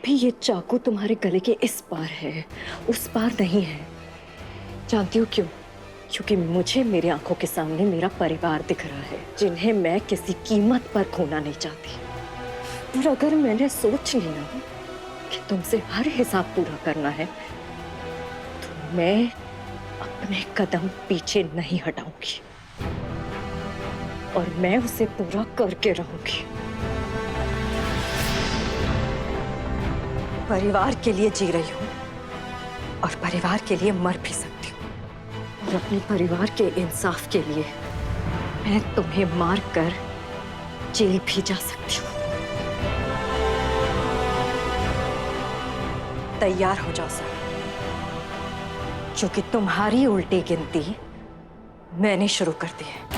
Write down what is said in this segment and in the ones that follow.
अभी ये चाकू तुम्हारे गले के इस पार है, उस पार नहीं है। जानती हो क्यों? क्योंकि मुझे मेरी आंखों के सामने मेरा परिवार दिख रहा है, जिन्हें मैं किसी कीमत पर खोना नहीं चाहती। और अगर मैंने सोच लिया कि तुमसे हर हिसाब पूरा करना है, तो मैं अपने कदम पीछे नहीं हटाऊंगी और मैं उसे पूरा करके रहूंगी। परिवार के लिए जी रही हूँ और परिवार के लिए मर भी सकती हूँ। और अपने परिवार के इंसाफ के लिए मैं तुम्हें मार कर जेल भी जा सकती हूँ। तैयार हो जाओ सर, क्योंकि तुम्हारी उल्टी गिनती मैंने शुरू कर दी है।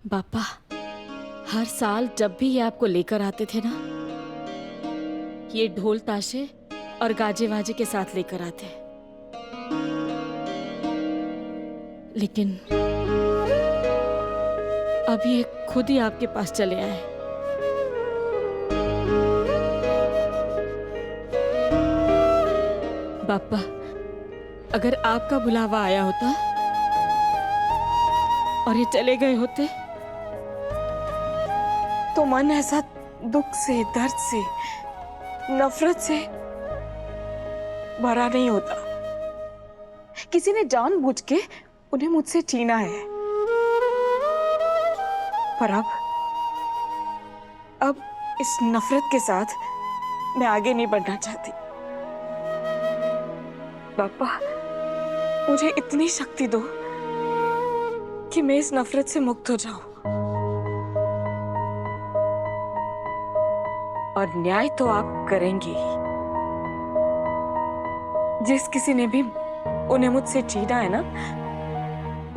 पापा, हर साल जब भी ये आपको लेकर आते थे ना, ये ढोल ताशे और गाजे वाजे के साथ लेकर आते। लेकिन अब ये खुद ही आपके पास चले आए। पापा, अगर आपका बुलावा आया होता और ये चले गए होते तो मन ऐसा दुख से, दर्द से, नफरत से भरा नहीं होता। किसी ने जानबूझ के उन्हें मुझसे छीना है। पर अब इस नफरत के साथ मैं आगे नहीं बढ़ना चाहती। पापा, मुझे इतनी शक्ति दो कि मैं इस नफरत से मुक्त हो जाऊं। और न्याय तो आप करेंगी ही। जिस किसी ने भी उन्हें मुझसे छीना है ना,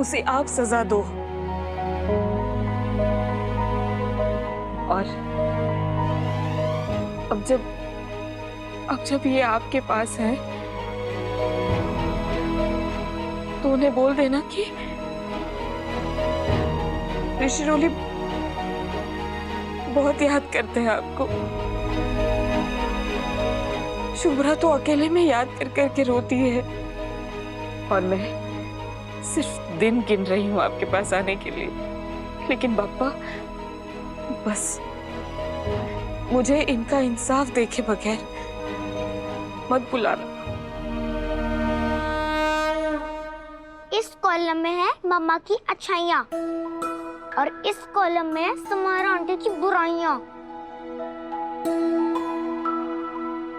उसे आप सजा दो। और अब जब ये आपके पास है, तो उन्हें बोल देना कि ऋषिरोली बहुत याद करते हैं आपको। शुभ्रा तो अकेले में याद कर करके रोती है और मैं सिर्फ दिन गिन रही हूँ आपके पास आने के लिए। लेकिन पापा, बस मुझे इनका इंसाफ देखे बगैर मत बुलाना। इस कॉलम में है मम्मा की अच्छाइयाँ और इस कॉलम में है समारा आंटी की बुराइयाँ।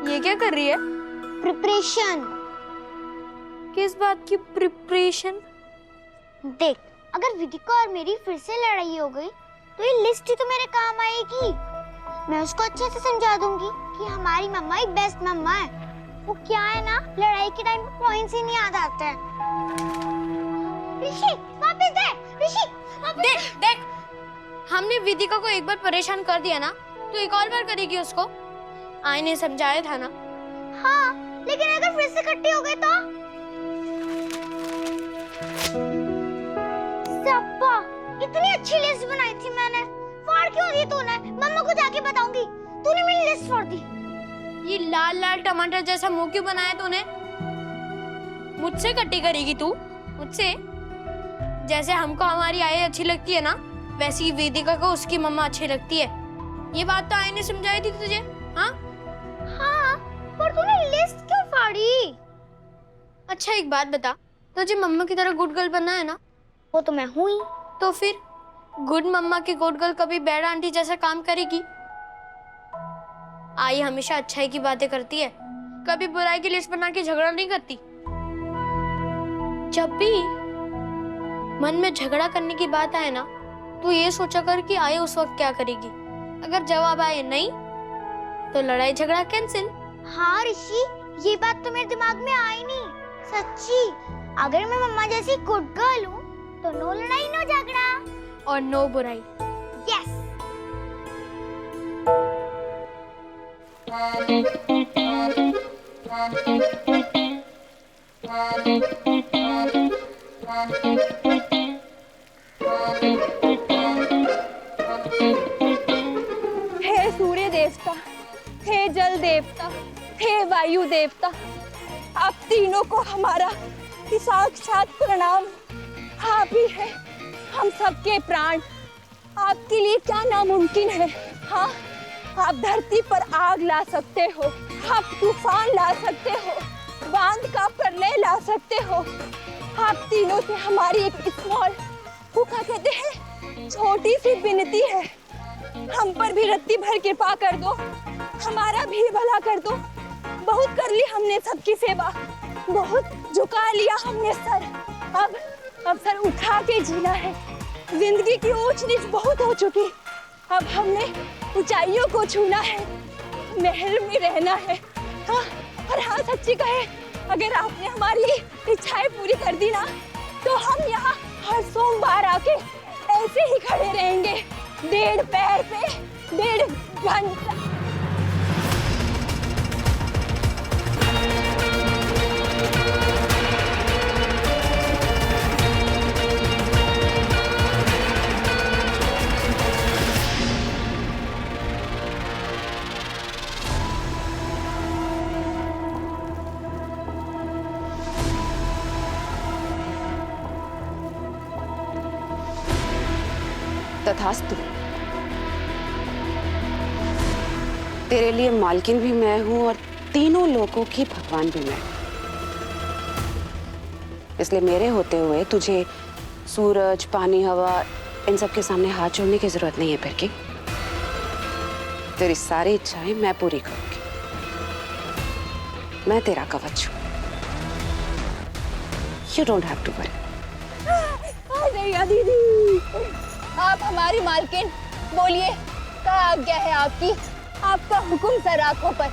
ये क्या कर रही है? प्रिपरेशन। किस बात की प्रिपरेशन? देख, अगर विदिका और मेरी फिर से लड़ाई हो गई तो ये लिस्ट ही तो मेरे काम आएगी। मैं उसको अच्छे से समझा दूंगी कि हमारी मम्मा एक बेस्ट मम्मा है। वो क्या है ना, लड़ाई के टाइम पे पॉइंट्स ही नहीं याद आते हैं। ऋषि, वापस दे। ऋषि, वापस देख देख, हमने विदिका को एक बार परेशान कर दिया ना, तो एक और बार करेगी उसको। आई ने समझाया था ना। हाँ, लेकिन अगर फिर से इकट्ठी हो गई तो? सप्पा, इतनी अच्छी लिस्ट बनाई थी मैंने, फाड़ क्यों दी तूने? मम्मा को जाके बताऊंगी, तूने मेरी लिस्ट फाड़ दी। ये लाल लाल टमाटर जैसा मुंह क्यों बनाया तूने? मुझसे इकट्ठी करेगी तू? मुझसे? जैसे हमको हमारी आई अच्छी लगती है ना, वैसी वेदिका को उसकी मम्मा अच्छी लगती है। ये बात तो आई ने समझाई थी तुझे। हाँ हाँ, पर तूने लिस्ट क्यों फाड़ी? अच्छा एक बात बता, तुझे मम्मा की तरह गुड गर्ल बनना है ना? वो तो मैं हुई। तो फिर गुड मम्मा की गुड गर्ल कभी बैड आंटी जैसा काम करेगी? आई हमेशा अच्छाई की बातें करती है, कभी बुराई की लिस्ट बना के झगड़ा नहीं करती। जब भी मन में झगड़ा करने की बात आए ना, तो ये सोचा कर कि आई उस वक्त क्या करेगी। अगर जवाब आए नहीं, तो लड़ाई झगड़ा कैंसिल। हाँ ऋषि, ये बात तो मेरे दिमाग में आई नहीं। सच्ची, अगर मैं मम्मा जैसी गुड गर्ल हूँ तो नो लड़ाई नो झगड़ा और नो बुराई। यस। हे सूर्य देवता, हे जल देवता, हे वायु देवता, आप तीनों को हमारा साक्षात प्रणाम। आप ही है हम सबके प्राण। आपके लिए क्या नामुमकिन है? हाँ, आप धरती पर आग ला सकते हो, आप तूफान ला सकते हो, बांध का प्रलय ला सकते हो। आप तीनों से हमारी एक स्मॉल, वो क्या कहते हैं, छोटी सी विनती है, हम पर भी रत्ती भर कृपा कर दो, हमारा भी भला कर दो। बहुत कर ली हमने सबकी सेवा, बहुत झुका लिया हमने सर, अब सर उठा के जीना है। जिंदगी की ऊंच नीच बहुत हो चुकी, अब हमने ऊंचाइयों को छूना है, महल में रहना है। हाँ, और हाँ सच्ची कहे, अगर आपने हमारी इच्छाएं पूरी कर दी ना, तो हम यहाँ हर सोमवार आके ऐसे ही खड़े रहेंगे, 1.5 पैर पे 1.5 घंटा। तथास्तु। तेरे लिए मालकिन भी मैं हूं और तीनों लोगों की भगवान भी मैं। इसलिए मेरे होते हुए तुझे सूरज, पानी, हवा, इन सब के सामने हाथ जोड़ने की जरूरत नहीं है फिरकी। तेरी सारी इच्छाएं मैं पूरी करूंगी। मैं तेरा कवच हूं। You don't have to worry। अरे दीदी, आप हमारी मालकिन, बोलिए क्या आज्ञा है आपकी? आपका हुक्म सर आंखों पर,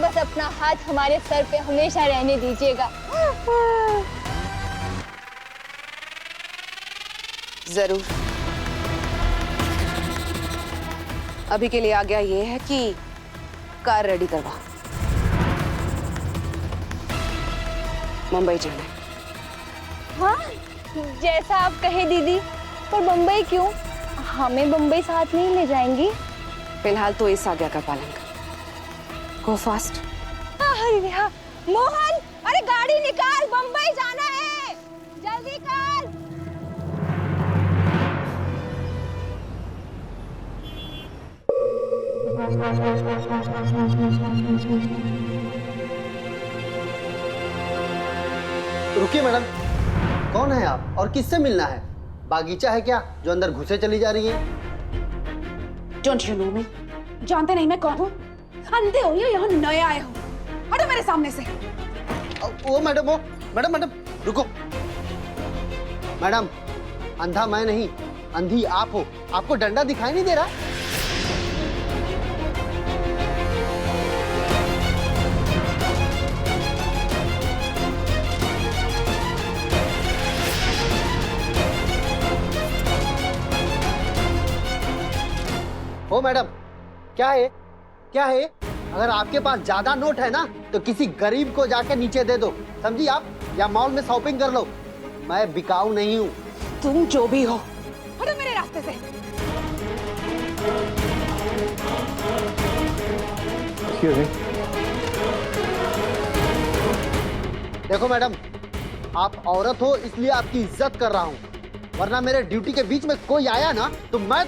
बस अपना हाथ हमारे सर पे हमेशा रहने दीजिएगा। जरूर। अभी के लिए आज्ञा ये है कि कार रेडी करवा, मुंबई जाना है। हाँ, जैसा आप कहे दीदी, पर मुंबई क्यों? हमें मुंबई साथ नहीं ले जाएंगी? फिलहाल तो इस आज्ञा का पालन कर। गो फास्ट। अरे हाँ, मोहन, अरे गाड़ी निकाल, मुंबई जाना है, जल्दी कर। रुकिए मैडम, कौन है आप और किससे मिलना है? बागीचा है क्या जो अंदर घुसे चली जा रही है? डोंट यू नो मी? जानते नहीं मैं कौन हूँ? अंधे हो या यहाँ नए आए हो? हटो मेरे सामने से। वो मैडम, वो मैडम रुको। मैडम, अंधा मैं नहीं, अंधी आप हो। आपको डंडा दिखाई नहीं दे रहा? ओ मैडम, क्या है क्या है? अगर आपके पास ज्यादा नोट है ना, तो किसी गरीब को जाके नीचे दे दो, समझी आप? या मॉल में शॉपिंग कर लो। मैं बिकाऊ नहीं हूँ। तुम जो भी हो, हटो मेरे रास्ते से। देखो मैडम, आप औरत हो इसलिए आपकी इज्जत कर रहा हूँ, वरना मेरे ड्यूटी के बीच में कोई आया ना तो मैं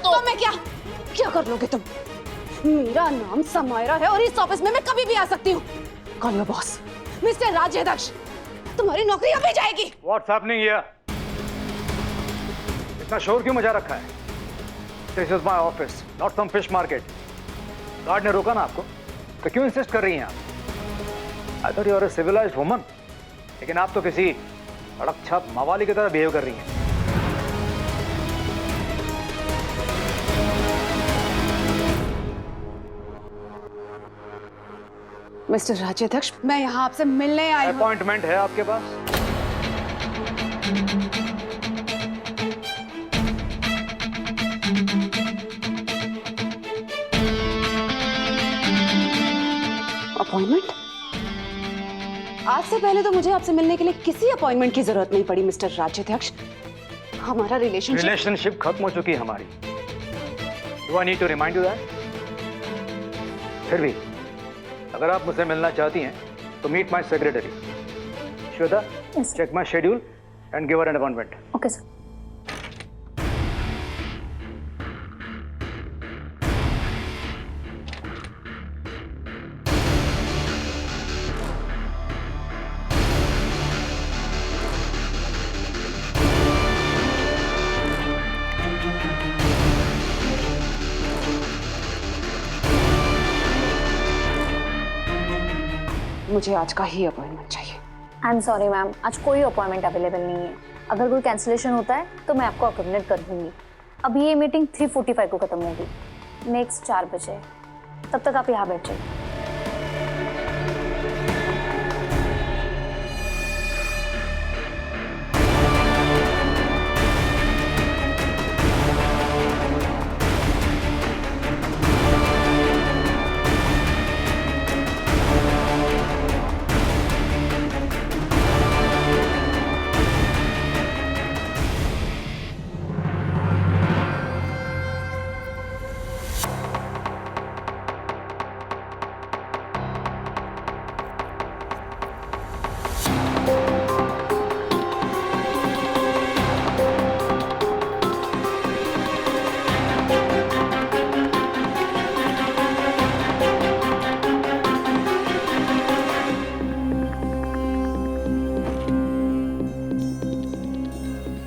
क्या कर लोगे तुम? मेरा नाम समायरा है और इस ऑफिस में मैं कभी भी आ सकती हूँ। कॉल योर बॉस, मिस्टर राज्याध्यक्ष, तुम्हारी नौकरी अभी जाएगी। What's happening here? इतना शोर क्यों मचा रखा है? This is my office, not some fish market. Guard ने रोका ना आपको, तो क्यों इंसिस्ट कर रही हैं आप? I thought you are a civilized woman, लेकिन आप तो किसी अड़क छाप मवाली की तरह बिहेव कर रही हैं। मिस्टर राज्याध्यक्ष, मैं यहाँ आपसे मिलने आई हूँ। अपॉइंटमेंट है आपके पास? अपॉइंटमेंट? आज से पहले तो मुझे आपसे मिलने के लिए किसी अपॉइंटमेंट की जरूरत नहीं पड़ी मिस्टर राज्याध्यक्ष। हमारा रिलेशनशिप खत्म हो चुकी है हमारी। Do I need to remind you that? फिर भी अगर आप मुझसे मिलना चाहती हैं तो meet my secretary Shweta, check my schedule and give her an appointment. Okay sir. मुझे आज का ही अपॉइंटमेंट चाहिए। आई एम सॉरी मैम, आज कोई अपॉइंटमेंट अवेलेबल नहीं है। अगर कोई कैंसिलेशन होता है तो मैं आपको अकोमोडेट कर दूंगी। अभी ये मीटिंग 3:45 को खत्म होगी, नेक्स्ट 4 बजे। तब तक आप यहाँ बैठ जाइए।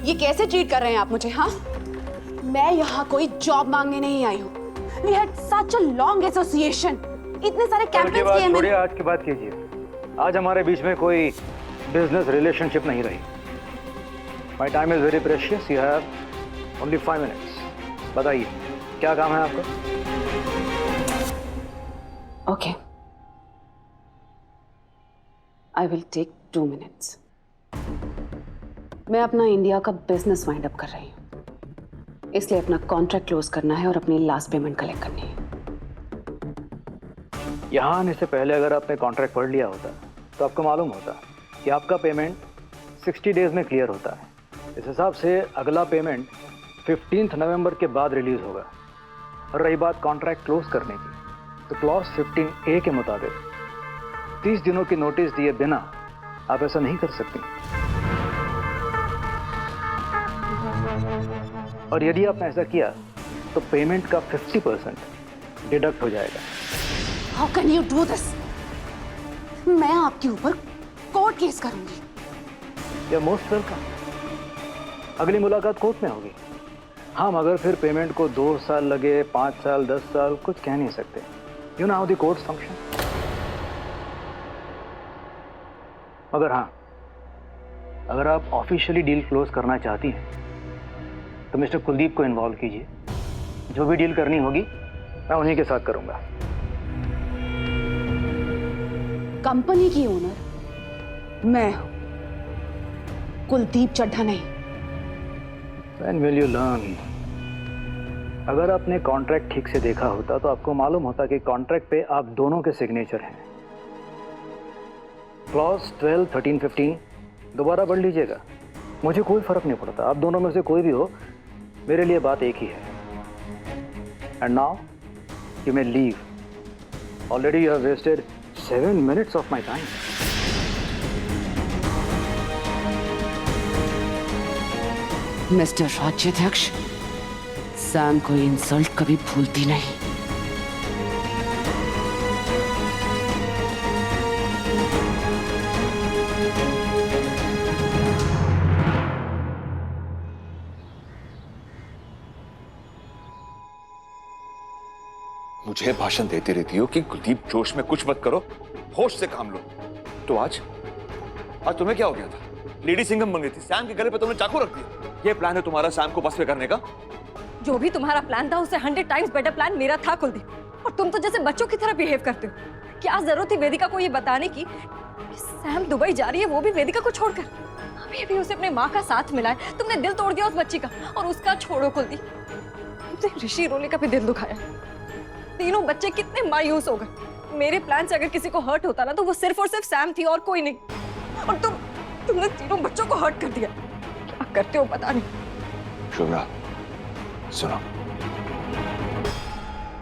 ये कैसे ट्रीट कर रहे हैं आप मुझे? हाँ, मैं यहाँ कोई जॉब मांगने नहीं आई हूँ। We had such a long association. इतने सारे कैंपेन्स किए मैंने। छोड़िए, आज की बात कीजिए। आज हमारे बीच में कोई बिजनेस रिलेशनशिप नहीं रही। My time is very precious. You have only 5 minutes. बताइए क्या काम है आपका? Okay. I will take 2 minutes. मैं अपना इंडिया का बिजनेस वाइंड अप कर रही हूँ, इसलिए अपना कॉन्ट्रैक्ट क्लोज करना है और अपनी लास्ट पेमेंट कलेक्ट करनी है। यहाँ आने से पहले अगर आपने कॉन्ट्रैक्ट पढ़ लिया होता तो आपको मालूम होता कि आपका पेमेंट 60 डेज में क्लियर होता है। इस हिसाब से अगला पेमेंट 15 नवंबर के बाद रिलीज होगा। और रही बात कॉन्ट्रैक्ट क्लोज करने की, तो क्लॉज 15A के मुताबिक 30 दिनों की नोटिस दिए बिना आप ऐसा नहीं कर सकती। और यदि आपने ऐसा किया तो पेमेंट का 50% डिडक्ट हो जाएगा। How can you do this? मैं आपके ऊपर कोर्ट केस करूंगी। You're most welcome। अगली मुलाकात कोर्ट में होगी। हम अगर फिर पेमेंट को 2 साल लगे, 5 साल, 10 साल, कुछ कह नहीं सकते। You know how the courts function। मगर हाँ, अगर आप ऑफिशियली डील क्लोज करना चाहती हैं तो मिस्टर कुलदीप को इन्वॉल्व कीजिए। जो भी डील करनी होगी मैं उन्हीं के साथ करूंगा। कंपनी की ओनर मैं हूं, कुलदीप चड्ढा नहीं। When will you learn? अगर आपने कॉन्ट्रैक्ट ठीक से देखा होता तो आपको मालूम होता कि कॉन्ट्रैक्ट पे आप दोनों के सिग्नेचर हैं। क्लॉज 12, 13, 15 दोबारा पढ़ लीजिएगा, मुझे कोई फर्क नहीं पड़ता। आप दोनों में से कोई भी हो, मेरे लिए बात एक ही है। And now you may leave. Already you have wasted 7 minutes of my time. Mister Rajyadhyaksha, Sam को इंसल्ट कभी भूलती नहीं। मुझे भाषण देती रहती हो कि कुलदीप जोश में कुछ मत करो, होश से काम लो। तो आज तुम्हें क्या हो गया था? लेडी सिंघम बन गई थी, सैम के गले पे तुमने चाकू रख दिया। ये प्लान है तुम्हारा सैम को बस में करने का? जो भी तुम्हारा प्लान था उससे 100 टाइम्स बेटर प्लान मेरा था कुलदीप। और तुम तो जैसे बच्चों की तरह बिहेव करते हो। क्या जरूरत थी वेदिका को ये बताने की कि सैम दुबई जा रही है, वो भी वेदिका को छोड़कर? अभी अभी उसे अपने माँ का साथ मिला है, तुमने दिल तोड़ दिया उस बच्ची का। और उसका छोड़ो कुलदीप, तुमने ऋषि रोले का भी दिल दुखाया। तीनों बच्चे कितने मायूस हो गए। मेरे प्लान से अगर किसी को हर्ट होता ना तो वो सिर्फ और सिर्फ सैम थी और कोई नहीं। और तुमने तीनों बच्चों को हर्ट कर दिया। क्या करते हो पता नहीं। शुभ्रा सुनो,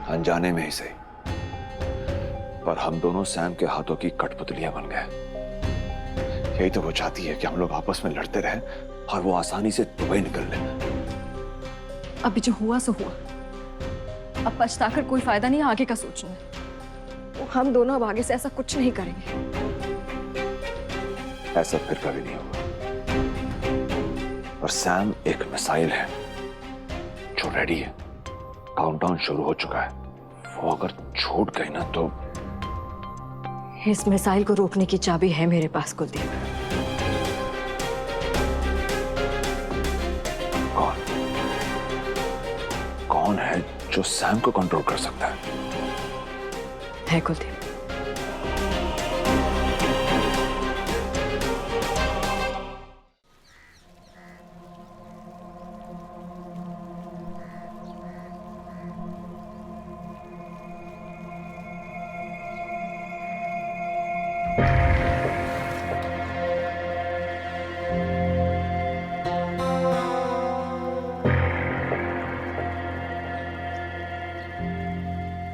अनजाने में ही सही, पर हम दोनों सैम के हाथों की कठपुतलियां बन गए। यही तो वो चाहती है कि हम लोग आपस में लड़ते रहें और वो आसानी से दुबई निकल ले। अभी जो हुआ सो हुआ, अब पछताकर कोई फायदा नहीं आगे का सोचना। तो हम दोनों अब आगे से ऐसा कुछ नहीं करेंगे। ऐसा फिर कभी नहीं होगा। और सैम एक मिसाइल है जो रेडी है, काउंटडाउन शुरू हो चुका है। वो अगर छूट गई ना तो इस मिसाइल को रोकने की चाबी है मेरे पास कुलदीप। कौन है जो सैम को कंट्रोल कर सकता है कुलदीप।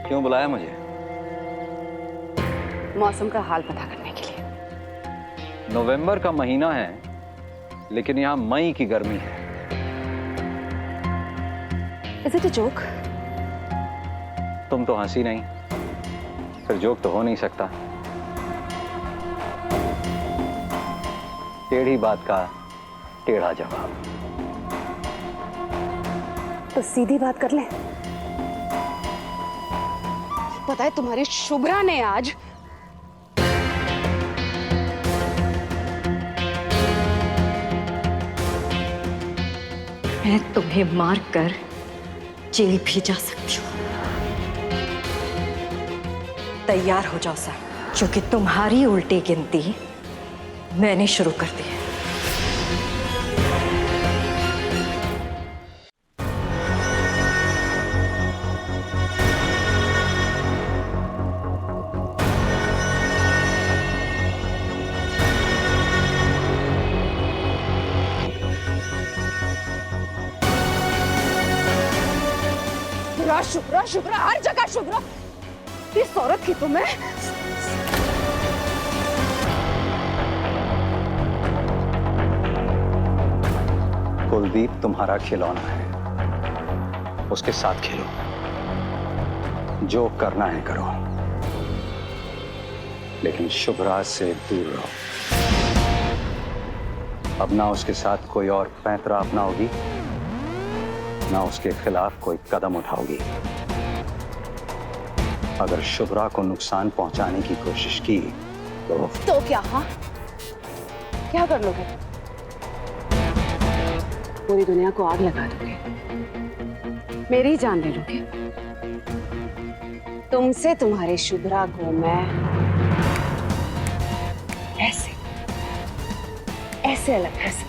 क्यों बुलाया मुझे? मौसम का हाल पता करने के लिए। नवंबर का महीना है, लेकिन यहाँ मई की गर्मी है। Is it a joke? तुम तो हंसी नहीं, फिर जोक तो हो नहीं सकता। टेढ़ी बात का टेढ़ा जवाब। तो सीधी बात कर ले। पता है तुम्हारी शुभ्रा ने आज मैं तुम्हें मार कर जेल भी जा सकती हूँ। तैयार हो जाओ सर, क्योंकि तुम्हारी उल्टी गिनती मैंने शुरू कर दी है। शुभ्रा शुभ्रा हर जगह शुभ्रा। इस औरत की तो मैं कुलदीप तुम्हारा खिलौना है, उसके साथ खेलो, जो करना है करो, लेकिन शुभ्रा से दूर रहो। अब ना उसके साथ कोई और पैंतरा अपनाओगी, ना उसके खिलाफ कोई कदम उठाओगी। अगर शुभ्रा को नुकसान पहुंचाने की कोशिश की तो क्या? हाँ, क्या कर लोगे? पूरी दुनिया को आग लगा दोगे, मेरी जान ले लोगे। तुमसे तुम्हारी शुभ्रा को मैं ऐसे अलग कर सकती